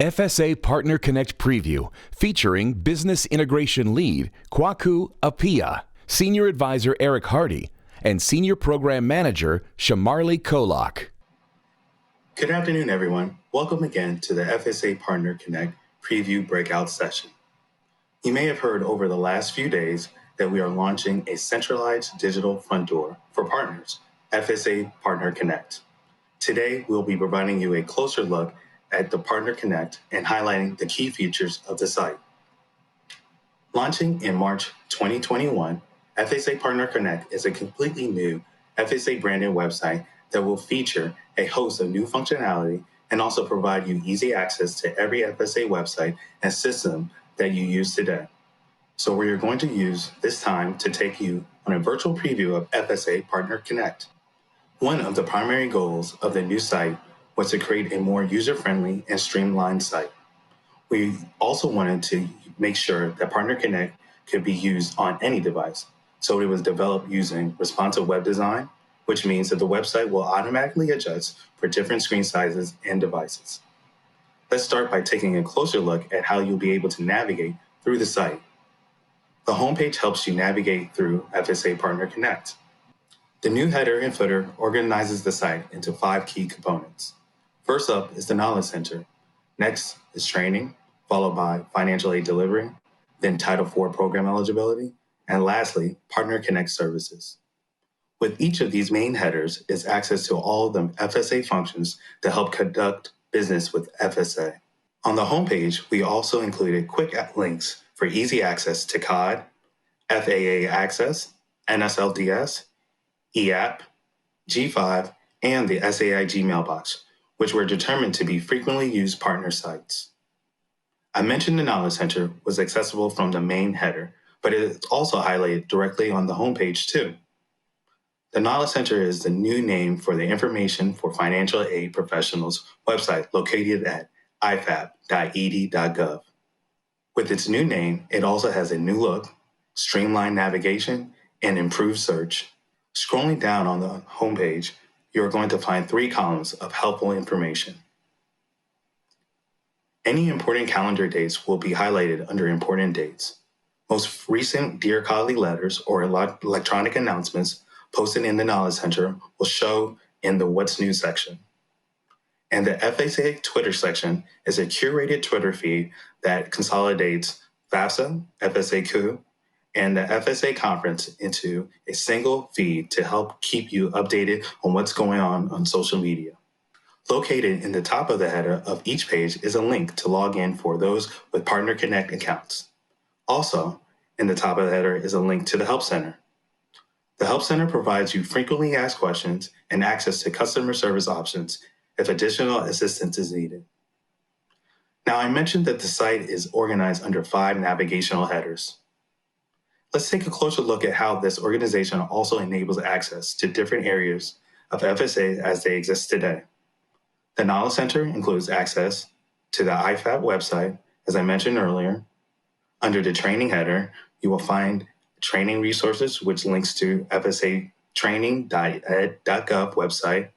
FSA Partner Connect Preview featuring Business Integration Lead Kwaku Apia, Senior Advisor Eric Hardy, and Senior Program Manager Shamarli Kolak. Good afternoon, everyone. Welcome again to the FSA Partner Connect Preview Breakout Session. You may have heard over the last few days that we are launching a centralized digital front door for partners, FSA Partner Connect. Today, we'll be providing you a closer look at the Partner Connect and highlighting the key features of the site. Launching in March 2021, FSA Partner Connect is a completely new FSA branded website that will feature a host of new functionality and also provide you easy access to every FSA website and system that you use today. So we are going to use this time to take you on a virtual preview of FSA Partner Connect. One of the primary goals of the new site was to create a more user-friendly and streamlined site. We also wanted to make sure that Partner Connect could be used on any device. So it was developed using responsive web design, which means that the website will automatically adjust for different screen sizes and devices. Let's start by taking a closer look at how you'll be able to navigate through the site. The homepage helps you navigate through FSA Partner Connect. The new header and footer organizes the site into 5 key components. First up is the Knowledge Center. Next is training, followed by financial aid delivery, then Title IV program eligibility, and lastly, Partner Connect services. With each of these main headers is access to all of the FSA functions to help conduct business with FSA. On the homepage, we also included quick links for easy access to COD, FAA Access, NSLDS, EAP, G5, and the SAIG mailbox, which were determined to be frequently used partner sites. I mentioned the Knowledge Center was accessible from the main header, but it is also highlighted directly on the homepage too. The Knowledge Center is the new name for the Information for Financial Aid Professionals website located at ifap.ed.gov. With its new name, it also has a new look, streamlined navigation, and improved search. Scrolling down on the homepage, you're going to find 3 columns of helpful information. Any important calendar dates will be highlighted under important dates. Most recent Dear Colleague letters or electronic announcements posted in the Knowledge Center will show in the What's New section. And the FSA Twitter section is a curated Twitter feed that consolidates FAFSA, FSA-COO, and the FSA conference into a single feed to help keep you updated on what's going on social media. Located in the top of the header of each page is a link to log in for those with Partner Connect accounts. Also, in the top of the header is a link to the Help Center. The Help Center provides you frequently asked questions and access to customer service options if additional assistance is needed. Now, I mentioned that the site is organized under 5 navigational headers. Let's take a closer look at how this organization also enables access to different areas of FSA as they exist today. The Knowledge Center includes access to the IFAP website, as I mentioned earlier. Under the training header, you will find training resources, which links to FSA training.ed.gov website,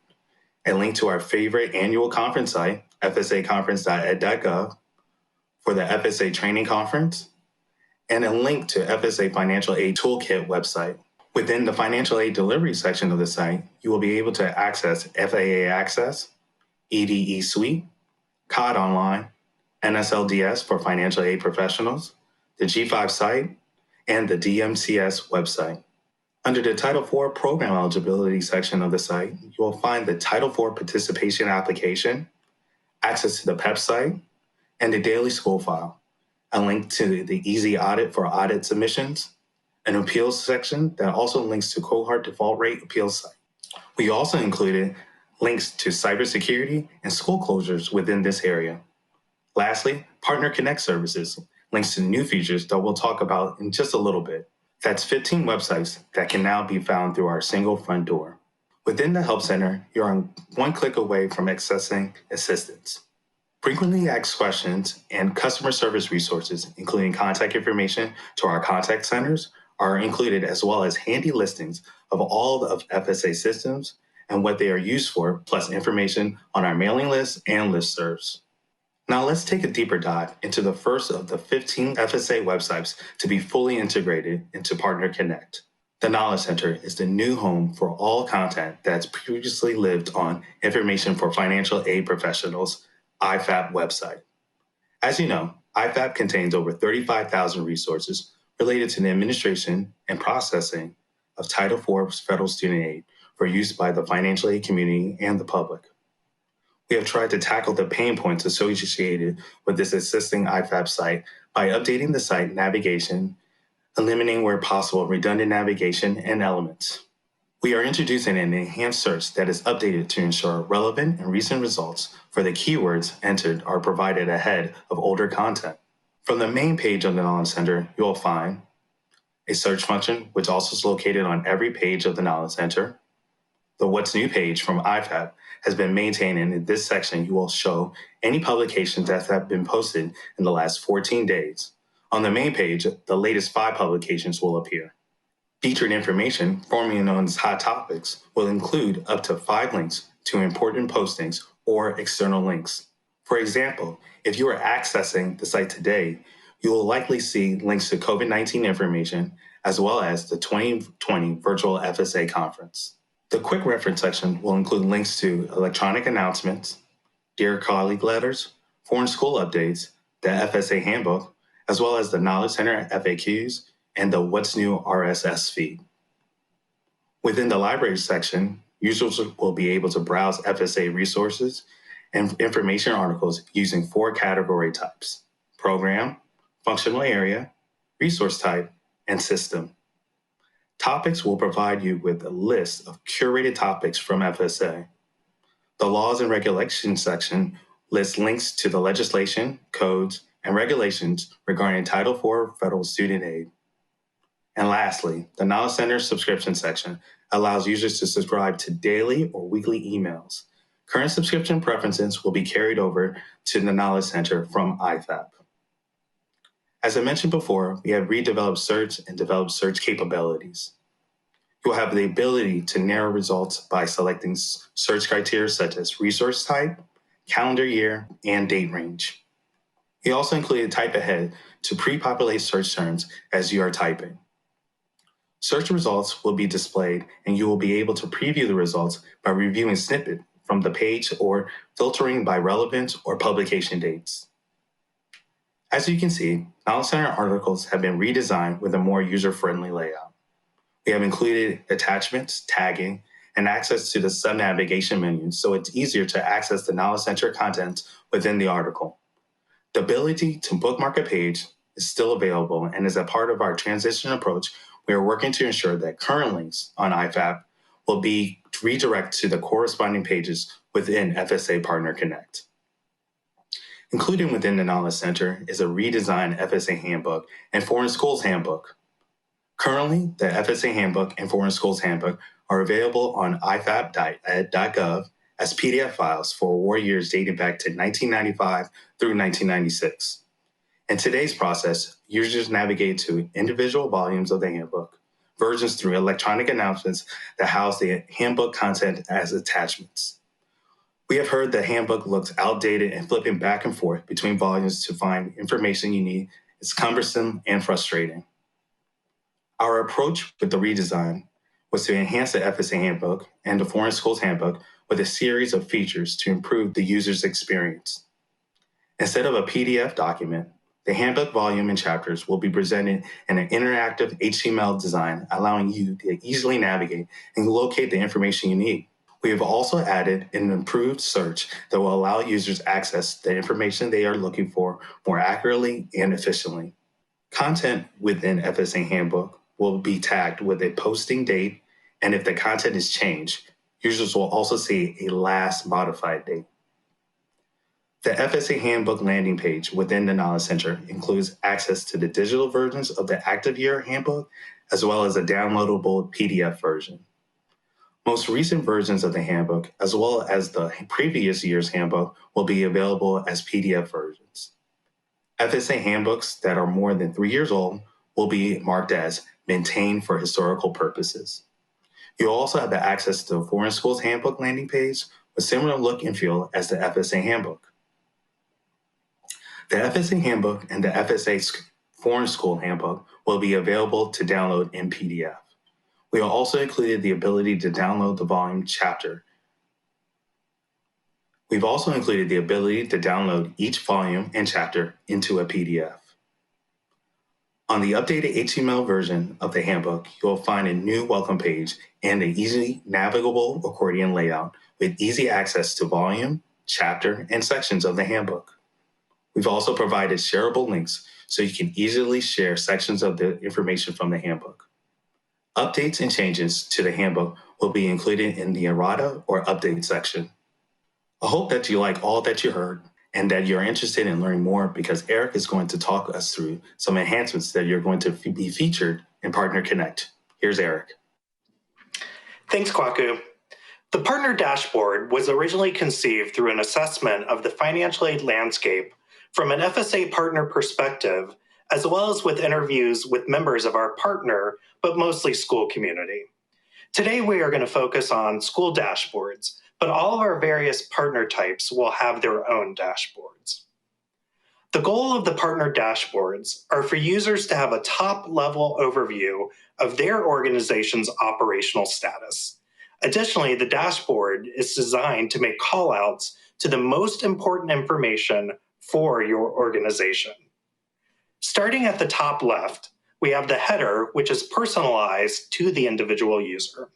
a link to our favorite annual conference site, fsaconference.ed.gov, for the FSA training conference, and a link to FSA Financial Aid Toolkit website. Within the Financial Aid Delivery section of the site, you will be able to access FAA Access, EDE Suite, COD Online, NSLDS for financial aid professionals, the G5 site, and the DMCS website. Under the Title IV program eligibility section of the site, you will find the Title IV participation application, access to the PEP site, and the daily school file, a link to the Easy Audit for audit submissions, an appeals section that also links to cohort default rate appeals site. We also included links to cybersecurity and school closures within this area. Lastly, Partner Connect services links to new features that we'll talk about in just a little bit. That's 15 websites that can now be found through our single front door. Within the Help Center, you're on one click away from accessing assistance. Frequently asked questions and customer service resources, including contact information to our contact centers, are included, as well as handy listings of all of FSA systems and what they are used for, plus information on our mailing list and listservs. Now let's take a deeper dive into the first of the 15 FSA websites to be fully integrated into Partner Connect. The Knowledge Center is the new home for all content that's previously lived on Information for Financial Aid Professionals, IFAP website. As you know, IFAP contains over 35,000 resources related to the administration and processing of Title IV federal student aid for use by the financial aid community and the public. We have tried to tackle the pain points associated with this existing IFAP site by updating the site navigation, eliminating where possible redundant navigation and elements. We are introducing an enhanced search that is updated to ensure relevant and recent results for the keywords entered are provided ahead of older content. From the main page of the Knowledge Center, you will find a search function, which also is located on every page of the Knowledge Center. The What's New page from IFAP has been maintained, and in this section, you will show any publications that have been posted in the last 14 days. On the main page, the latest 5 publications will appear. Featured information, formerly known as hot topics, will include up to 5 links to important postings or external links. For example, if you are accessing the site today, you will likely see links to COVID-19 information as well as the 2020 Virtual FSA Conference. The quick reference section will include links to electronic announcements, Dear Colleague letters, foreign school updates, the FSA handbook, as well as the Knowledge Center FAQs and the What's New RSS feed. Within the library section, users will be able to browse FSA resources and information articles using 4 category types: program, functional area, resource type, and system. Topics will provide you with a list of curated topics from FSA. The Laws and Regulations section lists links to the legislation, codes, and regulations regarding Title IV federal student aid. And lastly, the Knowledge Center subscription section allows users to subscribe to daily or weekly emails. Current subscription preferences will be carried over to the Knowledge Center from IFAP. As I mentioned before, we have redeveloped search and developed search capabilities. You will have the ability to narrow results by selecting search criteria such as resource type, calendar year, and date range. We also included type ahead to pre-populate search terms as you are typing. Search results will be displayed, and you will be able to preview the results by reviewing a snippet from the page or filtering by relevance or publication dates. As you can see, Knowledge Center articles have been redesigned with a more user-friendly layout. We have included attachments, tagging, and access to the sub-navigation menu, so it's easier to access the Knowledge Center content within the article. The ability to bookmark a page is still available, and as a part of our transition approach, we are working to ensure that current links on IFAP will be redirected to the corresponding pages within FSA Partner Connect. Included within the Knowledge Center is a redesigned FSA Handbook and Foreign Schools Handbook. Currently, the FSA Handbook and Foreign Schools Handbook are available on ifap.ed.gov as PDF files for award years dating back to 1995 through 1996. In today's process, users navigate to individual volumes of the handbook, versions through electronic announcements that house the handbook content as attachments. We have heard the handbook looks outdated, and flipping back and forth between volumes to find information you need is cumbersome and frustrating. Our approach with the redesign was to enhance the FSA Handbook and the Foreign Schools Handbook with a series of features to improve the user's experience. Instead of a PDF document, the handbook volume and chapters will be presented in an interactive HTML design, allowing you to easily navigate and locate the information you need. We have also added an improved search that will allow users access the information they are looking for more accurately and efficiently. Content within FSA Handbook will be tagged with a posting date, and if the content is changed, users will also see a last modified date. The FSA Handbook landing page within the Knowledge Center includes access to the digital versions of the active year handbook, as well as a downloadable PDF version. Most recent versions of the handbook, as well as the previous year's handbook, will be available as PDF versions. FSA handbooks that are more than 3 years old will be marked as maintained for historical purposes. You'll also have access to the Foreign Schools Handbook landing page with similar look and feel as the FSA Handbook. The FSA Handbook and the FSA Foreign School Handbook will be available to download in PDF. We have also included the ability to download the volume chapter. We've also included the ability to download each volume and chapter into a PDF. On the updated HTML version of the handbook, you'll find a new welcome page and an easily navigable accordion layout with easy access to volume, chapter, and sections of the handbook. We've also provided shareable links so you can easily share sections of the information from the handbook. Updates and changes to the handbook will be included in the errata or update section. I hope that you like all that you heard and that you're interested in learning more, because Eric is going to talk us through some enhancements that you're going to be featured in Partner Connect. Here's Eric. Thanks, Kwaku. The Partner Dashboard was originally conceived through an assessment of the financial aid landscape from an FSA partner perspective, as well as with interviews with members of our partner, but mostly school community. Today, we are going to focus on school dashboards, but all of our various partner types will have their own dashboards. The goal of the partner dashboards are for users to have a top-level overview of their organization's operational status. Additionally, the dashboard is designed to make callouts to the most important information for your organization. Starting at the top left, we have the header, which is personalized to the individual user.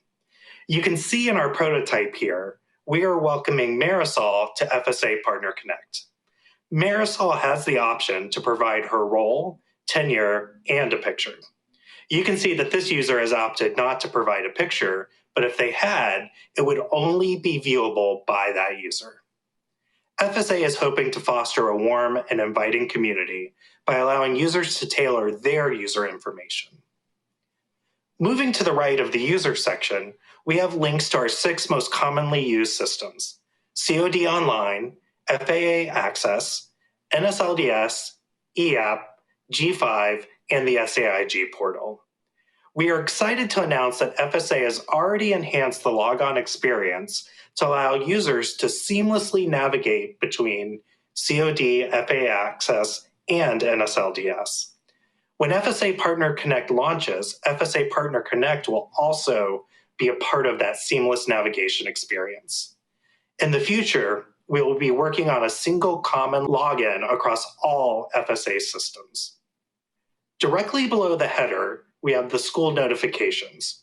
You can see in our prototype here, we are welcoming Marisol to FSA Partner Connect. Marisol has the option to provide her role, tenure, and a picture. You can see that this user has opted not to provide a picture, but if they had, it would only be viewable by that user. FSA is hoping to foster a warm and inviting community by allowing users to tailor their user information. Moving to the right of the user section, we have links to our 6 most commonly used systems: COD Online, FAA Access, NSLDS, EAP, G5, and the SAIG portal. We are excited to announce that FSA has already enhanced the logon experience to allow users to seamlessly navigate between COD, FAA Access, and NSLDS. When FSA Partner Connect launches, FSA Partner Connect will also be a part of that seamless navigation experience. In the future, we will be working on a single common login across all FSA systems. Directly below the header, we have the school notifications.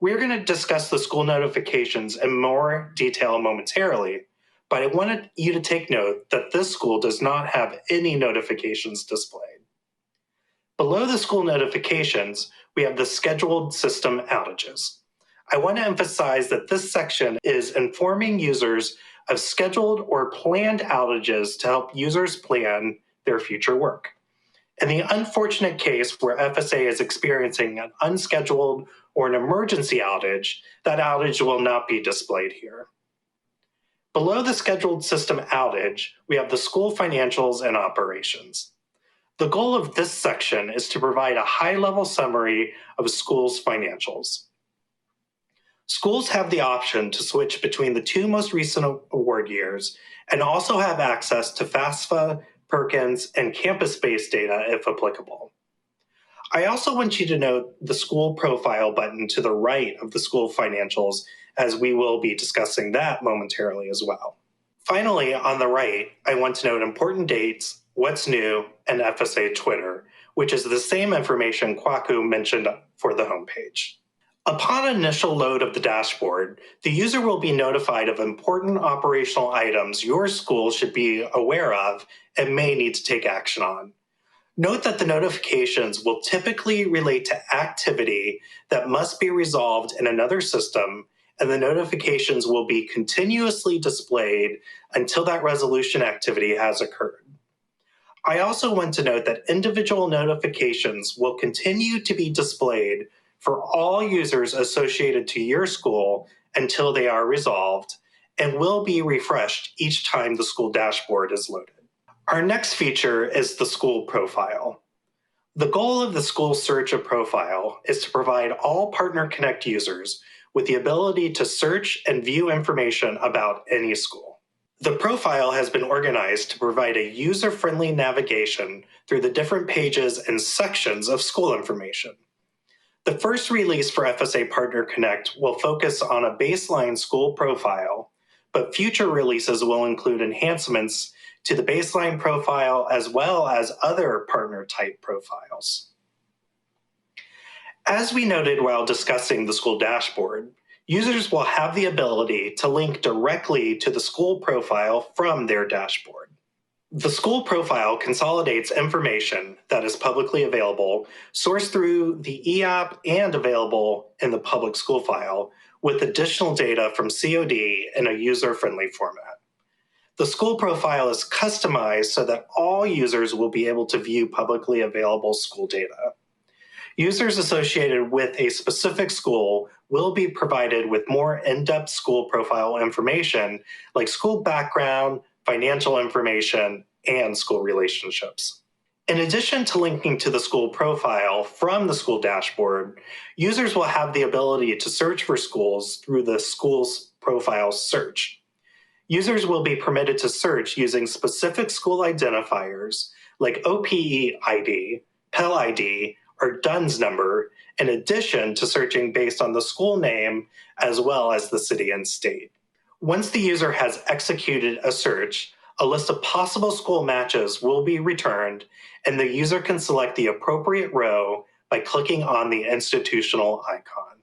We're going to discuss the school notifications in more detail momentarily, but I wanted you to take note that this school does not have any notifications displayed. Below the school notifications, we have the scheduled system outages. I want to emphasize that this section is informing users of scheduled or planned outages to help users plan their future work. In the unfortunate case where FSA is experiencing an unscheduled or an emergency outage, that outage will not be displayed here. Below the scheduled system outage, we have the school financials and operations. The goal of this section is to provide a high-level summary of a school's financials. Schools have the option to switch between the 2 most recent award years and also have access to FAFSA, Perkins, and campus-based data if applicable. I also want you to note the school profile button to the right of the school financials, as we will be discussing that momentarily as well. Finally, on the right, I want to note important dates, what's new, and FSA Twitter, which is the same information Kwaku mentioned for the homepage. Upon initial load of the dashboard, the user will be notified of important operational items your school should be aware of and may need to take action on. Note that the notifications will typically relate to activity that must be resolved in another system, and the notifications will be continuously displayed until that resolution activity has occurred. I also want to note that individual notifications will continue to be displayed for all users associated to your school until they are resolved, and will be refreshed each time the school dashboard is loaded. Our next feature is the school profile. The goal of the school search of profile is to provide all Partner Connect users with the ability to search and view information about any school. The profile has been organized to provide a user-friendly navigation through the different pages and sections of school information. The first release for FSA Partner Connect will focus on a baseline school profile, but future releases will include enhancements to the baseline profile as well as other partner-type profiles. As we noted while discussing the school dashboard, users will have the ability to link directly to the school profile from their dashboard. The school profile consolidates information that is publicly available, sourced through the eApp and available in the public school file, with additional data from COD in a user-friendly format. The school profile is customized so that all users will be able to view publicly available school data. Users associated with a specific school will be provided with more in-depth school profile information like school background, financial information, and school relationships. In addition to linking to the school profile from the school dashboard, users will have the ability to search for schools through the school's profile search. Users will be permitted to search using specific school identifiers like OPE ID, Pell ID, or DUNS number, in addition to searching based on the school name as well as the city and state. Once the user has executed a search, a list of possible school matches will be returned, and the user can select the appropriate row by clicking on the institutional icon.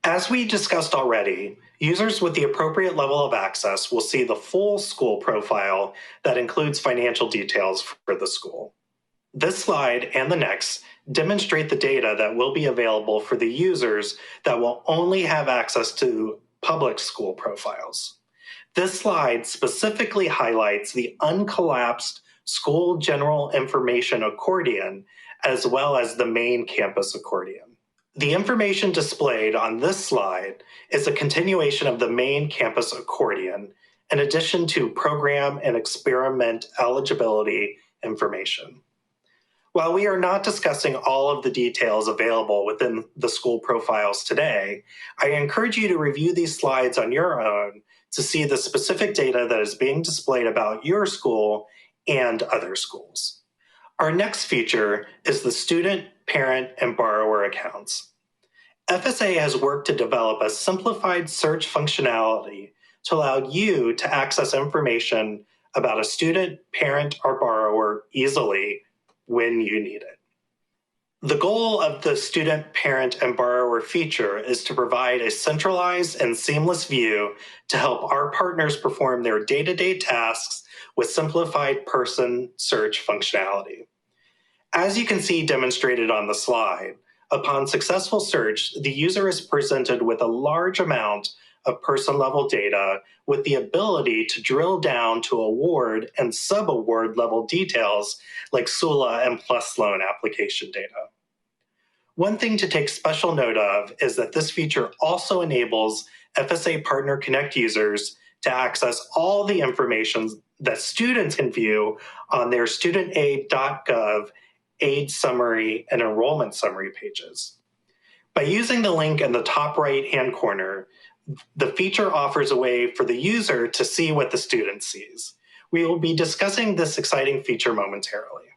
As we discussed already, users with the appropriate level of access will see the full school profile that includes financial details for the school. This slide and the next demonstrate the data that will be available for the users that will only have access to public school profiles. This slide specifically highlights the uncollapsed school general information accordion as well as the main campus accordion. The information displayed on this slide is a continuation of the main campus accordion in addition to program and experiment eligibility information. While we are not discussing all of the details available within the school profiles today, I encourage you to review these slides on your own to see the specific data that is being displayed about your school and other schools. Our next feature is the student, parent, and borrower accounts. FSA has worked to develop a simplified search functionality to allow you to access information about a student, parent, or borrower easily when you need it. The goal of the student, parent, and borrower feature is to provide a centralized and seamless view to help our partners perform their day-to-day tasks with simplified person search functionality. As you can see demonstrated on the slide, upon successful search, the user is presented with a large amount of person-level data with the ability to drill down to award and sub-award level details like SULA and PLUS loan application data. One thing to take special note of is that this feature also enables FSA Partner Connect users to access all the information that students can view on their studentaid.gov aid summary and enrollment summary pages. By using the link in the top right-hand corner, the feature offers a way for the user to see what the student sees. We will be discussing this exciting feature momentarily.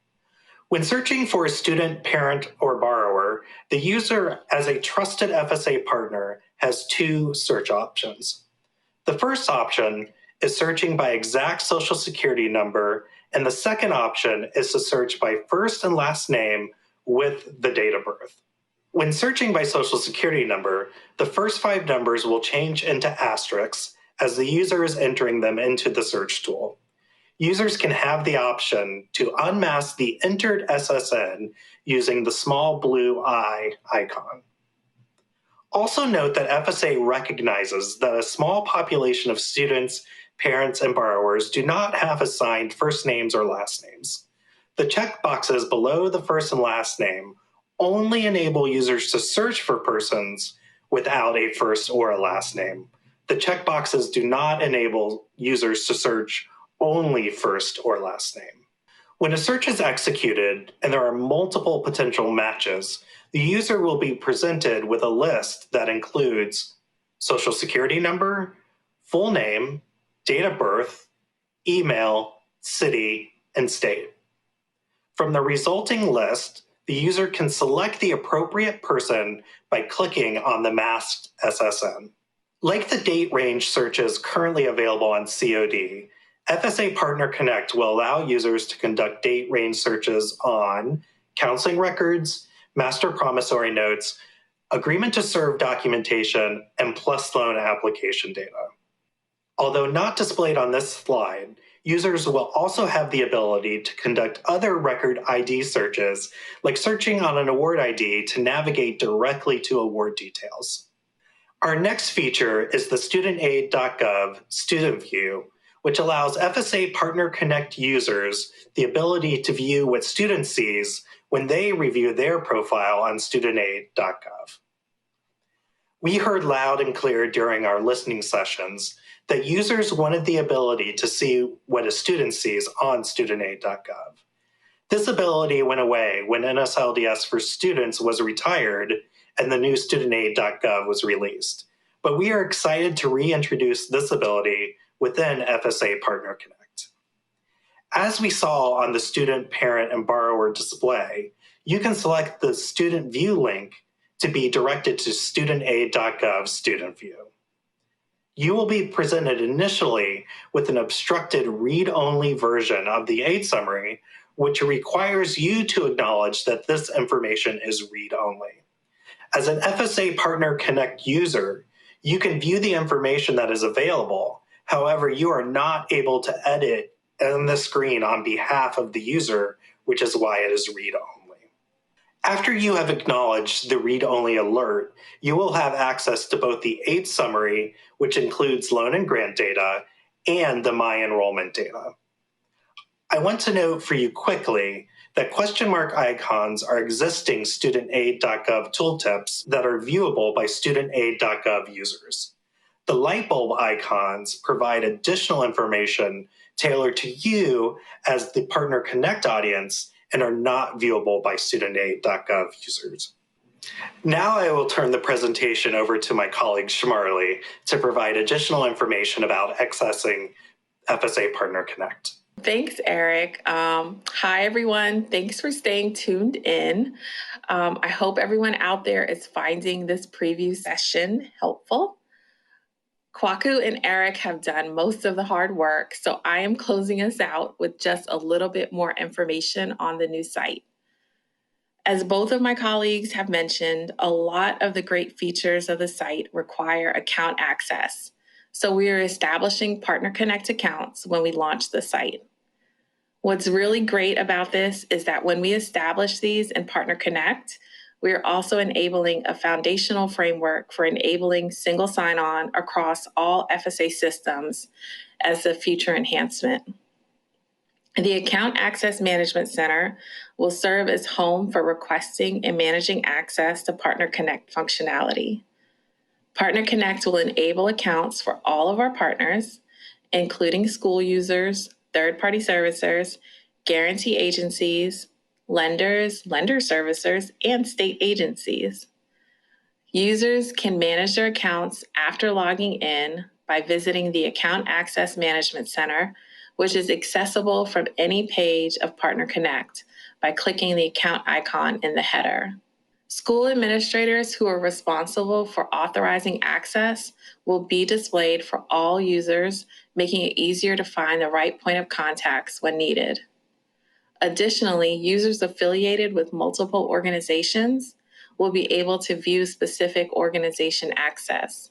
When searching for a student, parent, or borrower, the user, as a trusted FSA partner, has two search options. The first option is searching by exact social security number, and the second option is to search by first and last name with the date of birth. When searching by social security number, the first 5 numbers will change into asterisks as the user is entering them into the search tool. Users can have the option to unmask the entered SSN using the small blue eye icon. Also note that FSA recognizes that a small population of students, parents, and borrowers do not have assigned first names or last names. The checkboxes below the first and last name only enable users to search for persons without a first or a last name. The checkboxes do not enable users to search only first or last name. When a search is executed and there are multiple potential matches, the user will be presented with a list that includes social security number, full name, date of birth, email, city, and state. From the resulting list, the user can select the appropriate person by clicking on the masked SSN. Like the date range searches currently available on COD, FSA Partner Connect will allow users to conduct date range searches on counseling records, master promissory notes, agreement to serve documentation, and PLUS loan application data. Although not displayed on this slide, users will also have the ability to conduct other record ID searches, like searching on an award ID to navigate directly to award details. Our next feature is the studentaid.gov Student View, which allows FSA Partner Connect users the ability to view what student sees when they review their profile on studentaid.gov. We heard loud and clear during our listening sessions that users wanted the ability to see what a student sees on studentaid.gov. This ability went away when NSLDS for Students was retired and the new studentaid.gov was released. But we are excited to reintroduce this ability within FSA Partner Connect. As we saw on the student, parent, and borrower display, you can select the Student View link to be directed to studentaid.gov Student View. You will be presented initially with an obstructed read-only version of the aid summary, which requires you to acknowledge that this information is read-only. As an FSA Partner Connect user, you can view the information that is available. However, you are not able to edit on the screen on behalf of the user, which is why it is read-only. After you have acknowledged the read-only alert, you will have access to both the aid summary, which includes loan and grant data, and the My Enrollment data. I want to note for you quickly that question mark icons are existing studentaid.gov tooltips that are viewable by studentaid.gov users. The light bulb icons provide additional information tailored to you as the Partner Connect audience and are not viewable by studentaid.gov users. Now I will turn the presentation over to my colleague Shamarli to provide additional information about accessing FSA Partner Connect. Thanks, Eric. Hi, everyone. Thanks for staying tuned in. I hope everyone out there is finding this preview session helpful. Kwaku and Eric have done most of the hard work, so I am closing us out with just a little bit more information on the new site. As both of my colleagues have mentioned, a lot of the great features of the site require account access. So we are establishing Partner Connect accounts when we launch the site. What's really great about this is that when we establish these in Partner Connect, we are also enabling a foundational framework for enabling single sign-on across all FSA systems as a future enhancement. The Account Access Management Center will serve as home for requesting and managing access to Partner Connect functionality. Partner Connect will enable accounts for all of our partners, including school users, third-party servicers, guarantee agencies, lenders, lender servicers, and state agencies. Users can manage their accounts after logging in by visiting the Account Access Management Center, which is accessible from any page of Partner Connect by clicking the account icon in the header. School administrators who are responsible for authorizing access will be displayed for all users, making it easier to find the right point of contacts when needed. Additionally, users affiliated with multiple organizations will be able to view specific organization access.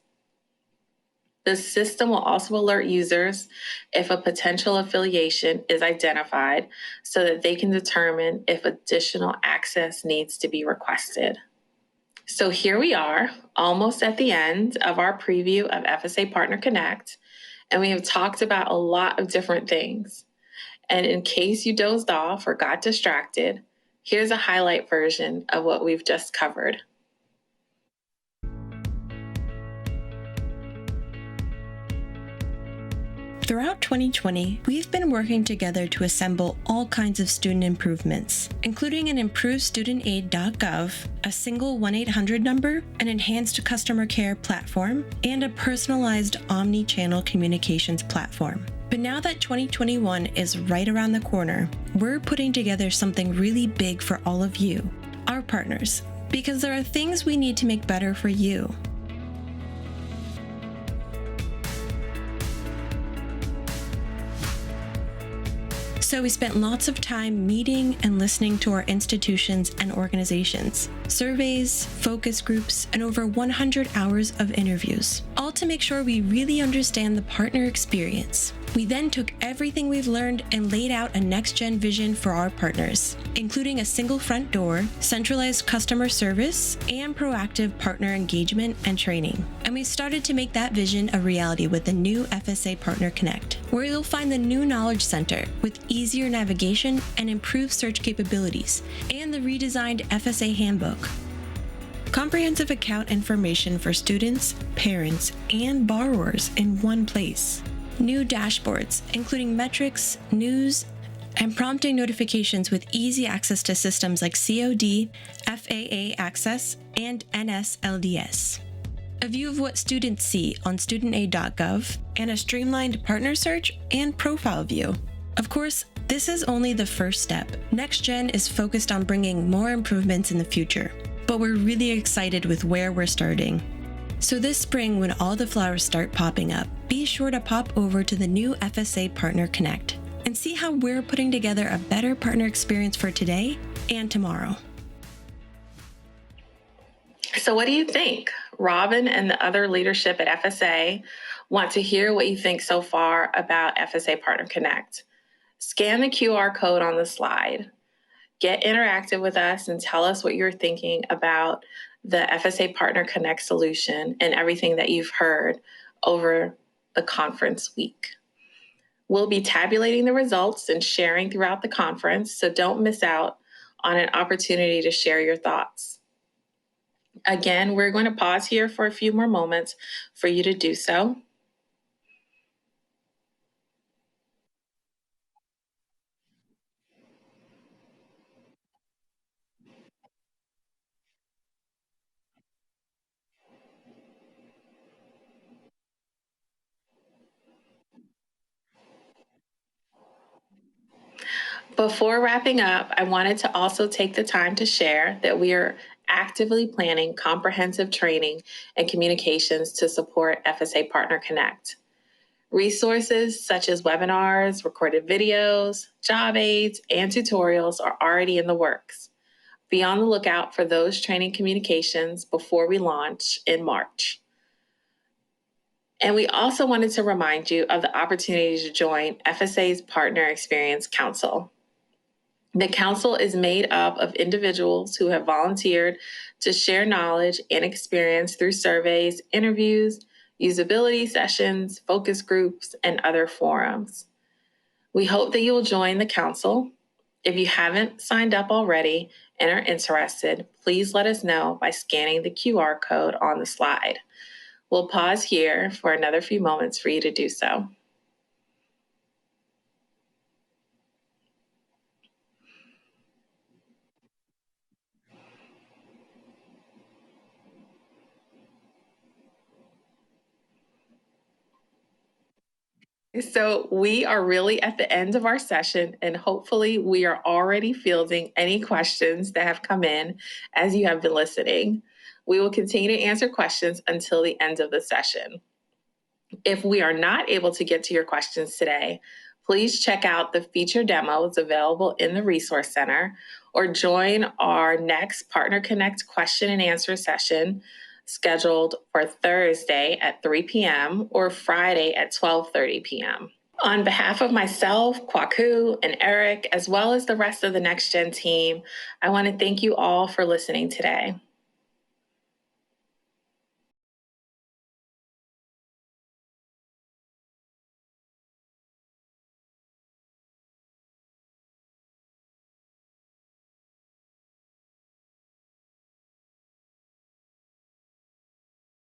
The system will also alert users if a potential affiliation is identified so that they can determine if additional access needs to be requested. So here we are, almost at the end of our preview of FSA Partner Connect, and we have talked about a lot of different things. And in case you dozed off or got distracted, here's a highlight version of what we've just covered. Throughout 2020, we've been working together to assemble all kinds of student improvements, including an improved studentaid.gov, a single 1-800 number, an enhanced customer care platform, and a personalized omni-channel communications platform. But now that 2021 is right around the corner, we're putting together something really big for all of you, our partners, because there are things we need to make better for you. So we spent lots of time meeting and listening to our institutions and organizations, surveys, focus groups, and over 100 hours of interviews, all to make sure we really understand the partner experience. We then took everything we've learned and laid out a next-gen vision for our partners, including a single front door, centralized customer service, and proactive partner engagement and training. And we started to make that vision a reality with the new FSA Partner Connect, where you'll find the new Knowledge Center with easier navigation and improved search capabilities, and the redesigned FSA Handbook. Comprehensive account information for students, parents, and borrowers in one place. New dashboards, including metrics, news, and prompting notifications with easy access to systems like COD, FAA Access, and NSLDS. A view of what students see on studentaid.gov, and a streamlined partner search and profile view. Of course, this is only the first step. NextGen is focused on bringing more improvements in the future, but we're really excited with where we're starting. So this spring, when all the flowers start popping up, be sure to pop over to the new FSA Partner Connect and see how we're putting together a better partner experience for today and tomorrow. So what do you think? Robin and the other leadership at FSA want to hear what you think so far about FSA Partner Connect. Scan the QR code on the slide. Get interactive with us and tell us what you're thinking about the FSA Partner Connect solution and everything that you've heard over the conference week. We'll be tabulating the results and sharing throughout the conference, so don't miss out on an opportunity to share your thoughts. Again, we're going to pause here for a few more moments for you to do so. Before wrapping up, I wanted to also take the time to share that we are actively planning comprehensive training and communications to support FSA Partner Connect. Resources such as webinars, recorded videos, job aids, and tutorials are already in the works. Be on the lookout for those training communications before we launch in March. And we also wanted to remind you of the opportunity to join FSA's Partner Experience Council. The council is made up of individuals who have volunteered to share knowledge and experience through surveys, interviews, usability sessions, focus groups, and other forums. We hope that you will join the council. If you haven't signed up already and are interested, please let us know by scanning the QR code on the slide. We'll pause here for another few moments for you to do so. So we are really at the end of our session, and hopefully we are already fielding any questions that have come in as you have been listening. We will continue to answer questions until the end of the session. If we are not able to get to your questions today, please check out the feature demos available in the Resource Center or join our next Partner Connect question and answer session scheduled for Thursday at 3 p.m. or Friday at 12:30 p.m. On behalf of myself, Kwaku, and Eric, as well as the rest of the NextGen team, I want to thank you all for listening today.